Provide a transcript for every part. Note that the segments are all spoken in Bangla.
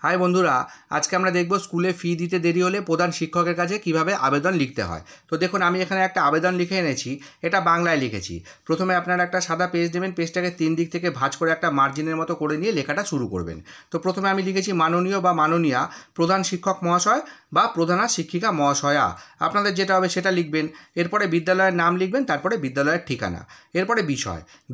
হাই বন্ধুরা, আজকে আমরা দেখব স্কুলে ফি দিতে দেরি হলে প্রধান শিক্ষকের কাছে কিভাবে আবেদন লিখতে হয়। তো দেখুন, আমি এখানে একটা আবেদন লিখে এনেছি। এটা বাংলায় লিখেছি। প্রথমে আপনারা একটা সাদা পেজ নেবেন, পেজটাকে 3 দিক থেকে ভাঁজ করে একটা মার্জিনের মতো করে নিয়ে লেখাটা শুরু করবেন। তো প্রথমে আমি লিখেছি মাননীয় বা মাননীয়া প্রধান শিক্ষক মহাশয় বা প্রধানা শিক্ষিকা মহাশয়া। আপনাদের যেটা হবে সেটা লিখবেন। এরপরে বিদ্যালয়ের নাম লিখবেন, তারপরে বিদ্যালয়ের ঠিকানা। এরপরে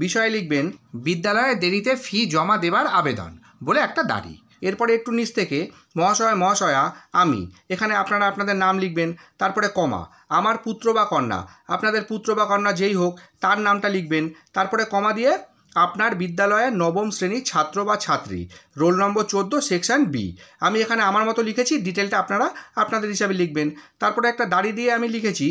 বিষয়ে লিখবেন বিদ্যালয়ে দেরিতে ফি জমা দেবার আবেদন বলে একটা দাড়ি। এরপরে একটু নিচ থেকে মহাশয় মহাশয়া আমি, এখানে আপনারা আপনাদের নাম লিখবেন। তারপরে কমা, আমার পুত্র বা কন্যা, আপনাদের পুত্র বা কন্যা যেই হোক তার নামটা লিখবেন। তারপরে কমা দিয়ে আপনার বিদ্যালয়ের নবম শ্রেণীর ছাত্র বা ছাত্রী, রোল নম্বর 14, সেকশন বি। আমি এখানে আমার মতো লিখেছি, ডিটেলটা আপনারা আপনাদের হিসাবে লিখবেন। তারপরে একটা দাড়ি দিয়ে আমি লিখেছি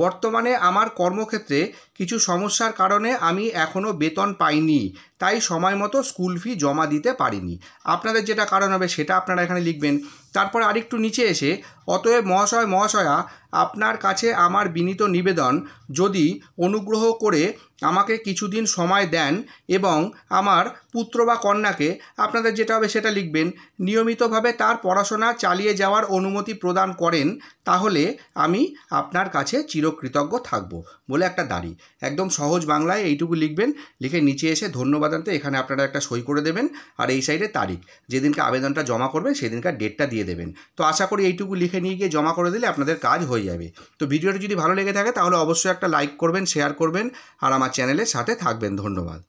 বর্তমানে আমার কর্মক্ষেত্রে কিছু সমস্যার কারণে আমি এখনও বেতন পাইনি, তাই সময় মতো স্কুল ফি জমা দিতে পারিনি। আপনাদের যেটা কারণ হবে সেটা আপনারা এখানে লিখবেন। তারপর আরেকটু নিচে এসে অতএব মহাশয় মহাশয়া আপনার কাছে আমার বিনীত নিবেদন, যদি অনুগ্রহ করে আমাকে কিছুদিন সময় দেন এবং আমার পুত্র বা কন্যাকে, আপনাদের যেটা হবে সেটা লিখবেন, নিয়মিতভাবে তার পড়াশোনা চালিয়ে যাওয়ার অনুমতি প্রদান করেন, তাহলে আমি আপনার কাছে চিরকৃতজ্ঞ থাকব বলে একটা দাড়ি। একদম সহজ বাংলায় এইটুকু লিখবেন। লিখে নিচে এসে ধন্যবাদ আনতে এখানে আপনারা একটা সই করে দেবেন। আর এই সাইডে তারিখ, যেদিনকে আবেদনটা জমা করবেন সেদিনকার ডেটটা দিয়ে দেবেন। তো আশা করি এইটুকু লিখে নিয়ে গিয়ে জমা করে দিলে আপনাদের কাজ হয়ে যাবে। তো ভিডিওটি যদি ভালো লেগে থাকে তাহলে অবশ্যই একটা লাইক করবেন, শেয়ার করবেন আর আমার চ্যানেলের সাথে থাকবেন। ধন্যবাদ।